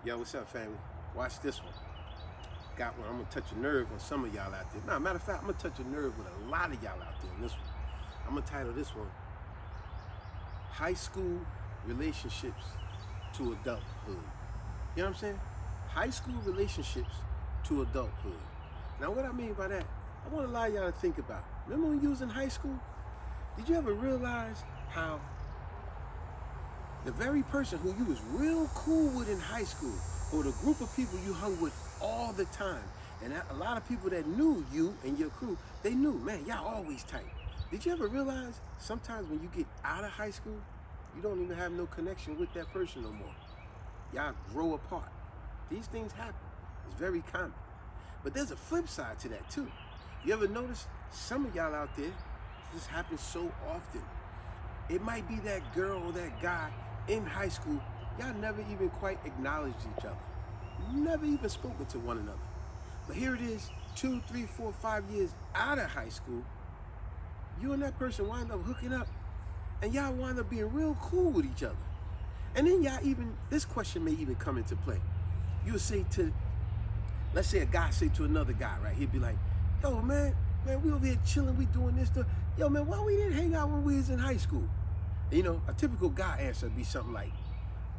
Yo, what's up, family? Watch this one. Got one. I'm gonna touch a nerve on some of y'all out there. Nah, matter of fact, I'm gonna touch a nerve with a lot of y'all out there in this one. I'm gonna title this one High School Relationships to Adulthood. You know what I'm saying? High school relationships to adulthood. Now, what I mean by that, I want a lot of y'all to think about. Remember when you was in high school? Did you ever realize how the very person who you was real cool with in high school, or the group of people you hung with all the time, and a lot of people that knew you and your crew, they knew, man, y'all always tight. Did you ever realize sometimes when you get out of high school, you don't even have no connection with that person no more? Y'all grow apart. These things happen. It's very common. But there's a flip side to that too. You ever notice some of y'all out there, this happens so often. It might be that girl or that guy in high school, y'all never even quite acknowledged each other. Never even spoken to one another. But here it is, 2, 3, 4, 5 years out of high school, you and that person wind up hooking up, and y'all wind up being real cool with each other. And then y'all even, this question may even come into play. You would say to, let's say a guy say to another guy, right? He'd be like, yo, man, we over here chilling, we doing this stuff. Yo, man, why we didn't hang out when we was in high school? You know, a typical guy answer would be something like,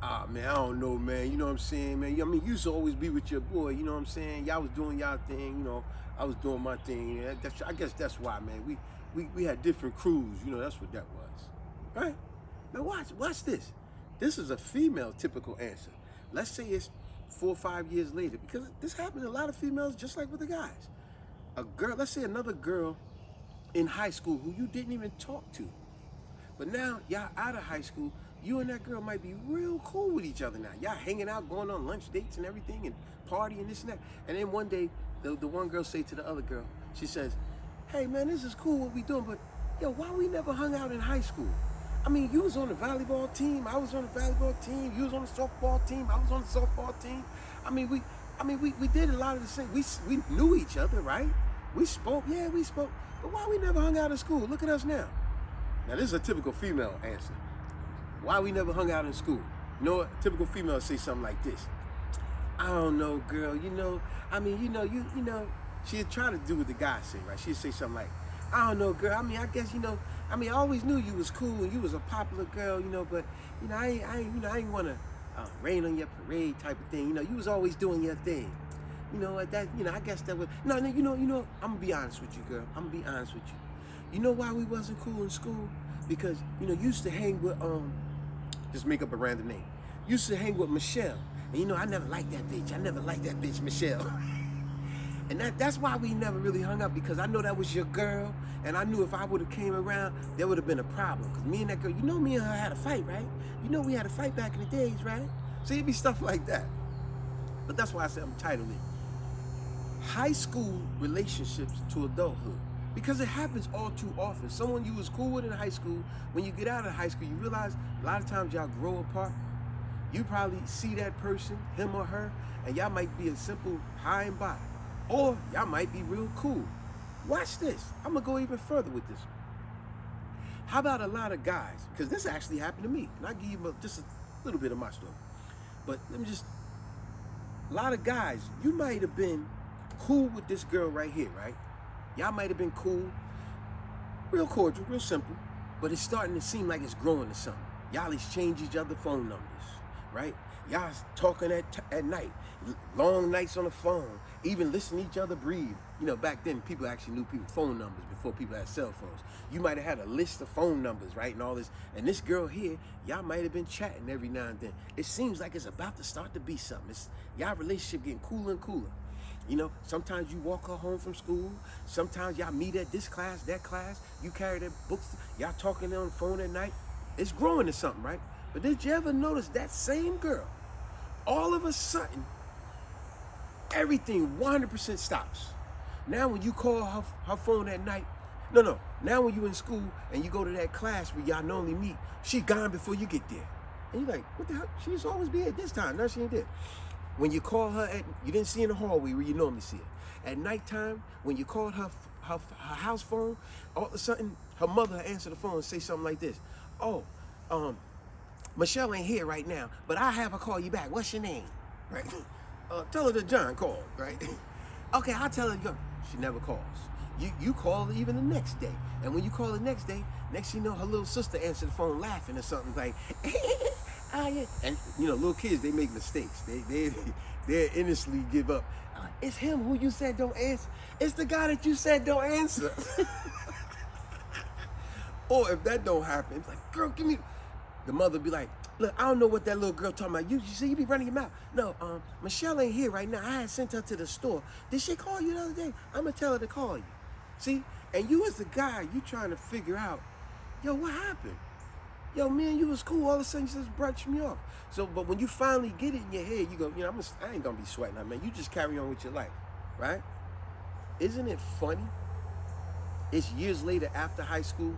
ah, man, I don't know, man. You know what I'm saying, man? I mean, you used to always be with your boy, you know what I'm saying? Y'all was doing y'all thing, you know, I was doing my thing. I guess that's why, man. We had different crews, you know, that's what that was, right? Now watch this. This is a female typical answer. Let's say it's 4 or 5 years later, because this happened to a lot of females just like with the guys. A girl, let's say another girl in high school who you didn't even talk to. But now y'all out of high school, you and that girl might be real cool with each other now. Y'all hanging out, going on lunch dates and everything, and partying this and that. And then one day, the one girl say to the other girl, she says, hey man, this is cool what we doing, but yo, why we never hung out in high school? I mean, you was on the volleyball team, I was on the volleyball team, you was on the softball team, I was on the softball team. We did a lot of the same. We knew each other, right? We spoke, but why we never hung out in school? Look at us now. Now this is a typical female answer. Why we never hung out in school? You know what? A typical female say something like this. I don't know, girl, you know, she'd try to do what the guy say, right? She'd say something like, I don't know, girl, I guess, I always knew you was cool and you was a popular girl, but, I ain't want to rain on your parade type of thing. You was always doing your thing. I guess that was, no, I'm gonna be honest with you, girl. I'm gonna be honest with you. You know why we wasn't cool in school? Because, you used to hang with, just make up a random name. Used to hang with Michelle. And I never liked that bitch. I never liked that bitch, Michelle. And that's why we never really hung up, because I know that was your girl. And I knew if I would have came around, there would have been a problem. Because me and that girl, me and her had a fight, right? We had a fight back in the days, right? So it'd be stuff like that. But that's why I said I'm titling it High School Relationships to Adulthood. Because it happens all too often. Someone you was cool with in high school, when you get out of high school, you realize a lot of times y'all grow apart. You probably see that person, him or her, and y'all might be a simple hi and bye. Or y'all might be real cool. Watch this. I'm going to go even further with this. How about a lot of guys? Because this actually happened to me. And I'll give you just a little bit of my story. But let me just, a lot of guys, you might have been cool with this girl right here, right? Y'all might have been cool, real cordial, real simple, but it's starting to seem like it's growing to something. Y'all exchange each other phone numbers, right? Y'all talking at night, long nights on the phone, even listening to each other breathe. Back then, people actually knew people's phone numbers before people had cell phones. You might have had a list of phone numbers, right, and all this. And this girl here, y'all might have been chatting every now and then. It seems like it's about to start to be something. Y'all relationship getting cooler and cooler. Sometimes you walk her home from school. Sometimes y'all meet at this class, that class. You carry their books. Y'all talking on the phone at night. It's growing to something, right? But did you ever notice that same girl, all of a sudden, everything 100% stops? Now when you call her phone at night, no. Now when you in school and you go to that class where y'all normally meet, she gone before you get there. And you're like, what the hell? She used to always be at this time. Now she ain't there. When you call her, you didn't see in the hallway where you normally see her. At nighttime, when you called her house phone, all of a sudden, her mother answer the phone and say something like this. Oh, Michelle ain't here right now, but I'll have her call you back. What's your name? right? Tell her that John called, right? Okay, I'll tell her. She never calls. You call her even the next day, and when you call the next day, next thing you know, her little sister answered the phone laughing or something like, oh, yeah. And you know, little kids, they make mistakes. They innocently give up. It's him who you said don't answer. It's the guy that you said don't answer. Or if that don't happen, it's like, girl, give me. The mother be like, look, I don't know what that little girl talking about. You see, you be running your mouth. No, Michelle ain't here right now. I had sent her to the store. Did she call you the other day? I'm gonna tell her to call you. See, and you as the guy, you trying to figure out, yo, what happened? Yo, me and you was cool. All of a sudden, you just brushed me off. So, but when you finally get it in your head, you go, you know, I ain't gonna be sweating that, man. You just carry on with your life, right? Isn't it funny? It's years later after high school.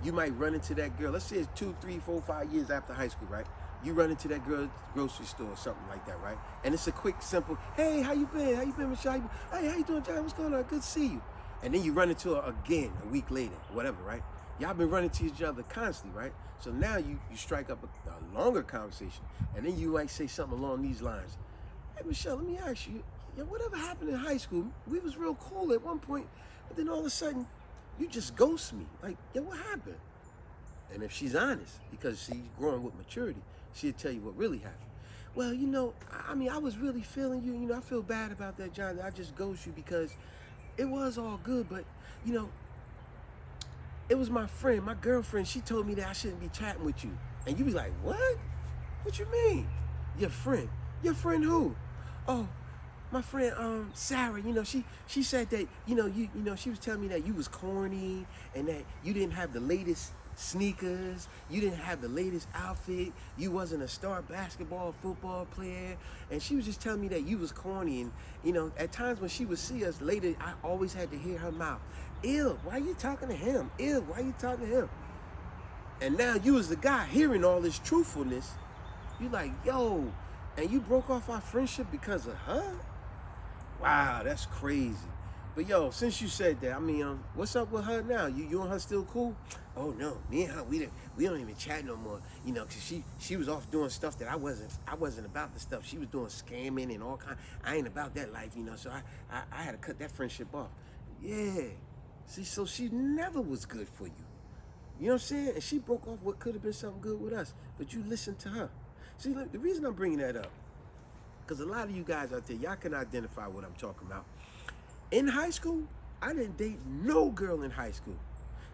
You might run into that girl. Let's say it's 2, 3, 4, 5 years after high school, right? You run into that girl at the grocery store or something like that, right? And it's a quick, simple, hey, how you been? How you been, Michelle? Hey, how you doing, John? What's going on? Good to see you. And then you run into her again a week later, whatever, right? Y'all been running to each other constantly, right? So now you strike up a longer conversation. And then you might say something along these lines. Hey, Michelle, let me ask you, yo, whatever happened in high school? We was real cool at one point, but then all of a sudden, you just ghost me. Like, yo, what happened? And if she's honest, because she's growing with maturity, she'll tell you what really happened. Well, you know, I mean, I was really feeling you. You know, I feel bad about that, John. I just ghost you because it was all good, but, you know, it was my friend, my girlfriend. She told me that I shouldn't be chatting with you. And you be like, what? What you mean? Your friend? Your friend who? Oh, my friend Sarah, you know, she said that, you know, she was telling me that you was corny and that you didn't have the latest sneakers, you didn't have the latest outfit, you wasn't a star basketball, football player, and she was just telling me that you was corny. And, you know, at times when she would see us later, I always had to hear her mouth, ew, why you talking to him? Ew, why you talking to him? And now you as the guy hearing all this truthfulness, you like, yo, and you broke off our friendship because of her? Wow, that's crazy. But yo, since you said that, I mean, what's up with her now? You and her still cool? Oh no, me and her, we don't even chat no more. You know, cause she was off doing stuff that I wasn't about the stuff. She was doing scamming and all kind. I ain't about that life, you know. So I had to cut that friendship off. Yeah. See, so she never was good for you. You know what I'm saying? And she broke off what could have been something good with us, but you listened to her. See, look, the reason I'm bringing that up, because a lot of you guys out there, y'all can identify what I'm talking about. In high school, I didn't date no girl in high school.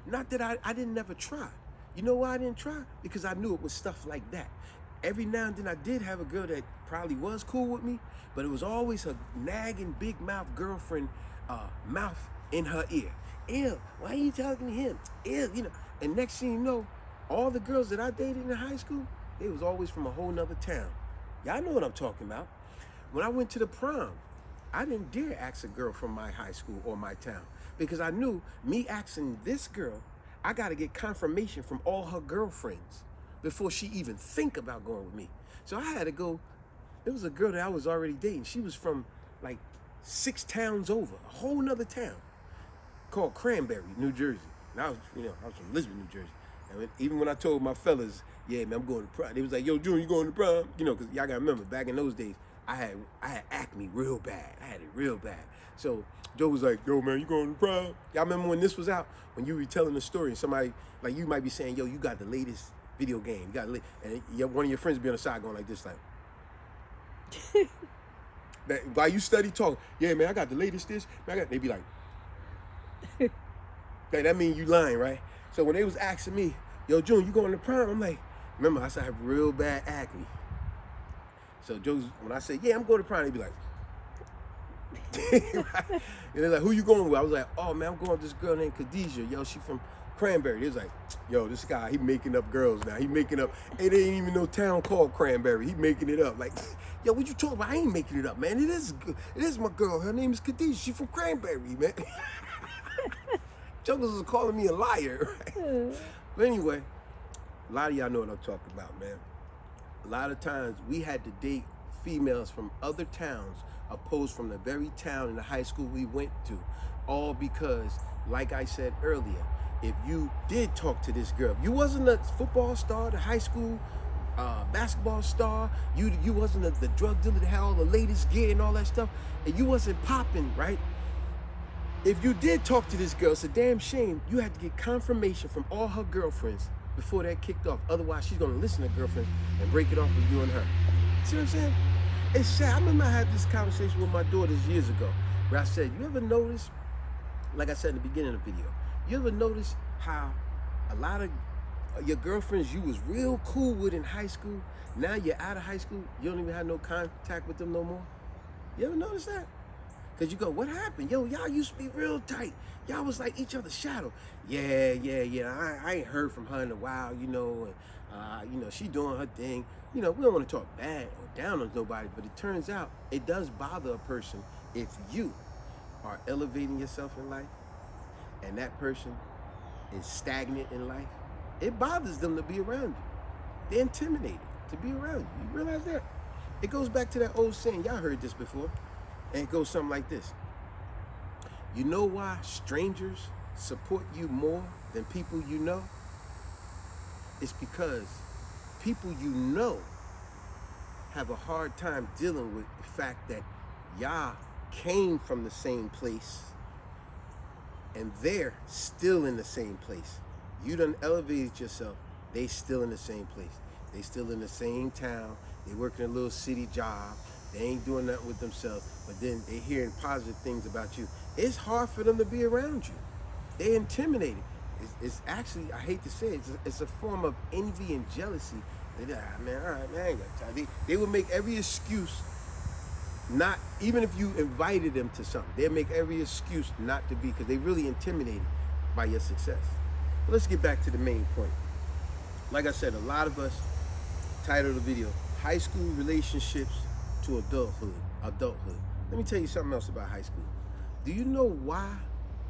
Not that I didn't never try. You know why I didn't try? Because I knew it was stuff like that. Every now and then I did have a girl that probably was cool with me, but it was always her nagging big mouth girlfriend mouth in her ear. Ew, why are you talking to him? Ew, you know. And next thing you know, all the girls that I dated in high school, they was always from a whole nother town. Y'all know what I'm talking about. When I went to the prom, I didn't dare ask a girl from my high school or my town because I knew me asking this girl, I got to get confirmation from all her girlfriends before she even think about going with me. So I had to go. There was a girl that I was already dating. She was from like 6 towns over, a whole nother town called Cranberry, New Jersey. And I was from Lisbon, New Jersey. And even when I told my fellas, yeah, man, I'm going to prom, they was like, yo, June, you going to prom? You know, because y'all got to remember, back in those days, I had acne real bad. I had it real bad. So Joe was like, yo, man, you going to prom? Y'all remember when this was out? When you were telling the story and somebody, like you might be saying, yo, you got the latest video game. You got and one of your friends be on the side going like this, like, while you study talking, yeah, man, I got the latest this. Man, they be like, that mean you lying, right? So when they was asking me, yo, June, you going to prom? I'm like, remember, I said I have real bad acne. So Joe's, when I say, yeah, I'm going to prom, they be like, right? And they're like, who you going with? I was like, oh, man, I'm going with this girl named Khadijah. Yo, she from Cranberry. They was like, yo, this guy, he making up girls now. He making up, it ain't even no town called Cranberry. He making it up. Like, yo, what you talking about? I ain't making it up, man. It is my girl. Her name is Khadijah. She from Cranberry, man. Jokers was calling me a liar, right? But anyway, a lot of y'all know what I'm talking about, man. A lot of times we had to date females from other towns opposed from the very town in the high school we went to, all because, like I said earlier, if you did talk to this girl, you wasn't a football star, the high school basketball star. You wasn't the drug dealer that had all the latest gear and all that stuff, and you wasn't popping, right? If you did talk to this girl, it's a damn shame. You had to get confirmation from all her girlfriends before that kicked off. Otherwise, she's gonna listen to girlfriends and break it off with you and her. See what I'm saying? It's sad. I remember I had this conversation with my daughters years ago where I said, you ever notice, like I said in the beginning of the video, you ever notice how a lot of your girlfriends you was real cool with in high school, now you're out of high school, you don't even have no contact with them no more? You ever notice that? Because you go, what happened? Yo, y'all used to be real tight. Y'all was like each other's shadow. Yeah. I ain't heard from her in a while, you know, and, she doing her thing. You know, we don't want to talk bad or down on nobody, but it turns out it does bother a person if you are elevating yourself in life and that person is stagnant in life. It bothers them to be around you. They're intimidated to be around you. You realize that? It goes back to that old saying. Y'all heard this before. And it goes something like this. You know why strangers support you more than people you know? It's because people you know have a hard time dealing with the fact that y'all came from the same place and they're still in the same place. You done elevated yourself, they still in the same place. They still in the same town, they working a little city job, they ain't doing nothing with themselves, but then they hearing positive things about you. It's hard for them to be around you. They're intimidated. It's actually, I hate to say it, it's a form of envy and jealousy. They man, all right, man, I ain't got time. They would make every excuse not, even if you invited them to something, they'll make every excuse not to be, because they really intimidated by your success. But let's get back to the main point. Like I said, a lot of us, title of the video, high school relationships to adulthood. Let me tell you something else about high school. Do you know why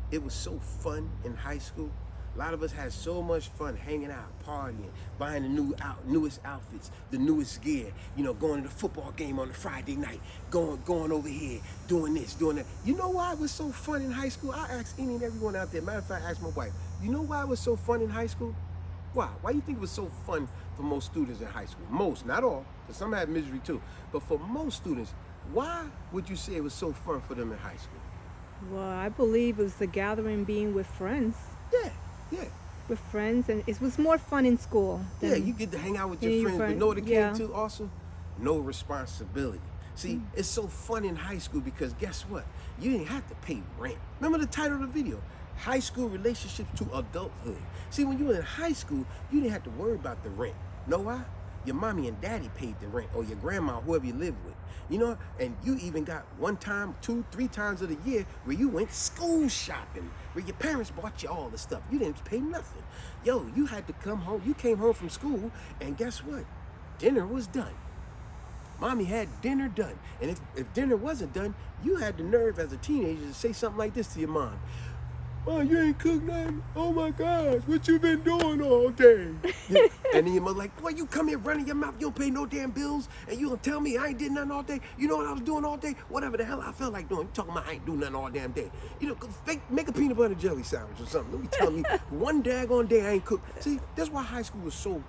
it was so fun in high school? A lot of us had so much fun hanging out, partying, buying the newest outfits, the newest gear, going to the football game on a Friday night, going over here, doing this, doing that. You know why it was so fun in high school? I asked any and everyone out there. Matter of fact, I asked my wife, you know why it was so fun in high school? Why? Why do you think it was so fun for most students in high school? Most, not all, because some had misery too. But for most students, why would you say it was so fun for them in high school? Well, I believe it was the gathering, being with friends. Yeah. With friends, and it was more fun in school. Yeah, you get to hang out with your friends, but know what it came to also? No responsibility. See, it's so fun in high school because guess what? You didn't have to pay rent. Remember the title of the video? High school relationships to adulthood. See, when you were in high school, you didn't have to worry about the rent. Know why? Your mommy and daddy paid the rent, or your grandma, whoever you live with. And you even got 1 time, 2, 3 times of the year where you went school shopping, where your parents bought you all the stuff. You didn't pay nothing. Yo, you had to come home. You came home from school, and guess what? Dinner was done. Mommy had dinner done. And if dinner wasn't done, you had the nerve as a teenager to say something like this to your mom. Oh, you ain't cooked nothing? Oh my gosh, what you been doing all day? And then your mother like, boy, you come here running your mouth, you don't pay no damn bills, and you gonna tell me I ain't did nothing all day? You know what I was doing all day? Whatever the hell I felt like doing. You talking about I ain't doing nothing all damn day. Go make a peanut butter jelly sandwich or something. Let me tell me, one daggone day I ain't cooked. See, that's why high school was so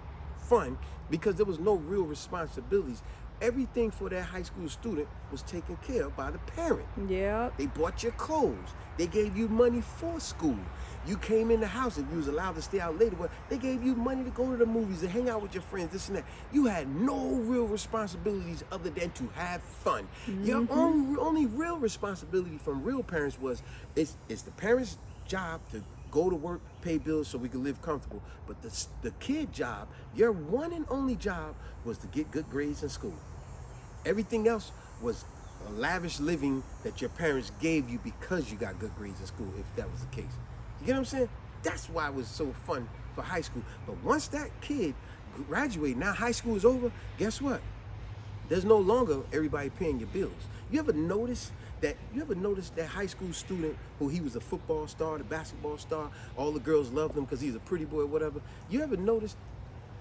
fun, because there was no real responsibilities. Everything for that high school student was taken care of by the parent. Yeah. They bought your clothes. They gave you money for school. You came in the house, if you was allowed to stay out later, but they gave you money to go to the movies, to hang out with your friends, this and that. You had no real responsibilities other than to have fun. Your only real responsibility from real parents was, it's the parents' job to go to work, pay bills so we can live comfortable. But the kid job, your one and only job, was to get good grades in school. Everything else was a lavish living that your parents gave you because you got good grades in school, if that was the case. You get what I'm saying? That's why it was so fun for high school. But once that kid graduated, now high school is over, guess what? There's no longer everybody paying your bills. You ever notice that high school student who he was a football star, the basketball star, all the girls loved him because he's a pretty boy or whatever? You ever notice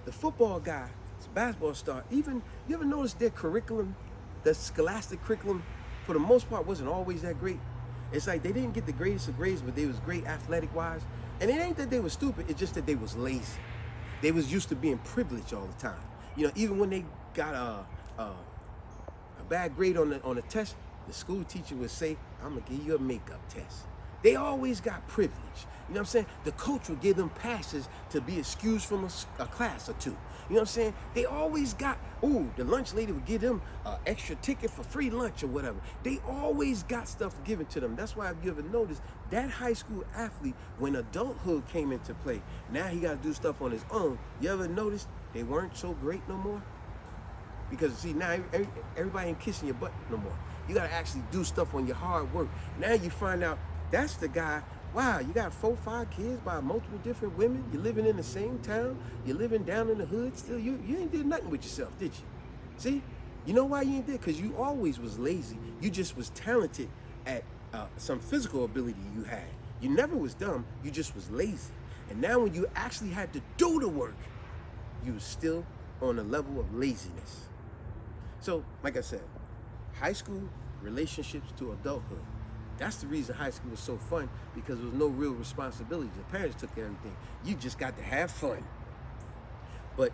the football guy, the basketball star, you ever notice their curriculum, the scholastic curriculum, for the most part wasn't always that great? It's like they didn't get the greatest of grades, but they was great athletic-wise. And it ain't that they were stupid, it's just that they was lazy. They was used to being privileged all the time. You know, even when they got a bad grade on the test, the school teacher would say, I'm gonna give you a makeup test. They always got privilege. You know what I'm saying? The coach would give them passes to be excused from a class or two. You know what I'm saying? They always got, the lunch lady would give them an extra ticket for free lunch or whatever. They always got stuff given to them. That's why if you ever noticed, that high school athlete, when adulthood came into play, now he got to do stuff on his own. You ever noticed they weren't so great no more? Because see, now everybody ain't kissing your butt no more. You got to actually do stuff on your hard work. Now you find out that's the guy. Wow, you got 4, 5 kids by multiple different women. You're living in the same town. You're living down in the hood still. You ain't did nothing with yourself, did you? See? You know why you ain't did? Because you always was lazy. You just was talented at some physical ability you had. You never was dumb. You just was lazy. And now when you actually had to do the work, you was still on a level of laziness. So, like I said, high school, relationships to adulthood. That's the reason high school was so fun, because there was no real responsibility. The parents took care of everything. You just got to have fun. But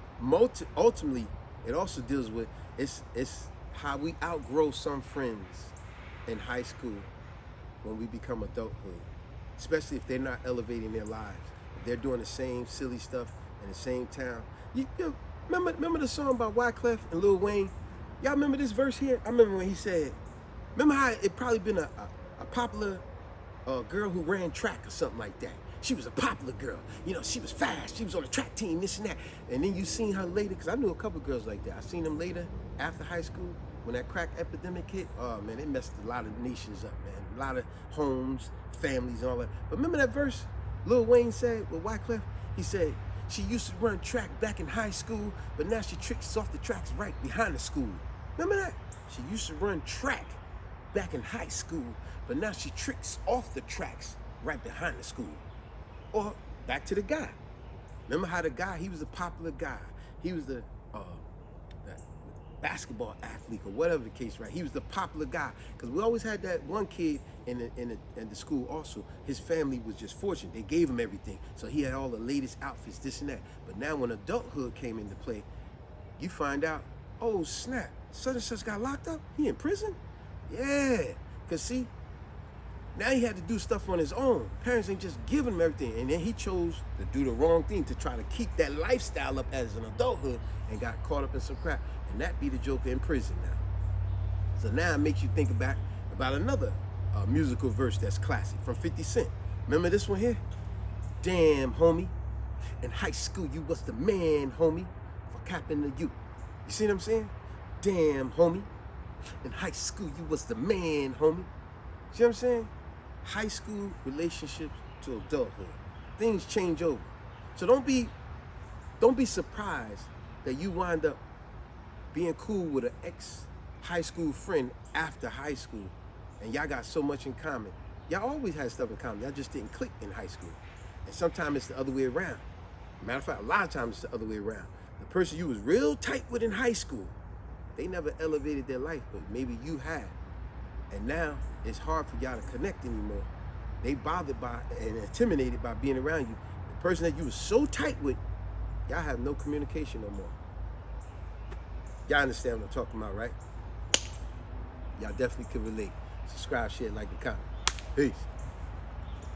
ultimately, it also deals with, it's how we outgrow some friends in high school when we become adulthood, especially if they're not elevating their lives. If they're doing the same silly stuff in the same town. You remember the song by Wyclef and Lil Wayne? Y'all remember this verse here? I remember when he said, remember how it probably been a popular girl who ran track or something like that. She was a popular girl. You know, she was fast. She was on the track team, this and that. And then you seen her later, because I knew a couple girls like that. I seen them later after high school when that crack epidemic hit. Oh, man, it messed a lot of nations up, man. A lot of homes, families, and all that. But remember that verse Lil Wayne said with Wyclef? He said, she used to run track back in high school, but now she tricks off the tracks right behind the school. Remember that? She used to run track back in high school, but now she tricks off the tracks right behind the school. Or back to the guy. Remember how the guy, he was a popular guy. He was the basketball athlete or whatever the case, right? He was the popular guy. Because we always had that one kid in the school also. His family was just fortunate. They gave him everything. So he had all the latest outfits, this and that. But now when adulthood came into play, you find out, oh snap, such and such got locked up? He in prison? Yeah, because see, now he had to do stuff on his own. Parents ain't just giving him everything. And then he chose to do the wrong thing to try to keep that lifestyle up as an adulthood and got caught up in some crap. And that be the Joker in prison now. So now it makes you think about another musical verse that's classic from 50 Cent. Remember this one here? Damn, homie. In high school, you was the man, homie, for capping the you. You see what I'm saying? Damn, homie. In high school, you was the man, homie. See what I'm saying? High school relationships to adulthood. Things change over. So don't be surprised that you wind up being cool with an ex-high school friend after high school, and y'all got so much in common. Y'all always had stuff in common. Y'all just didn't click in high school. And sometimes it's the other way around. Matter of fact, a lot of times it's the other way around. The person you was real tight with in high school, they never elevated their life, but maybe you had. And now it's hard for y'all to connect anymore. They bothered by and intimidated by being around you. The person that you was so tight with, y'all have no communication no more. Y'all understand what I'm talking about, right? Y'all definitely can relate. Subscribe, share, like, and comment. Peace.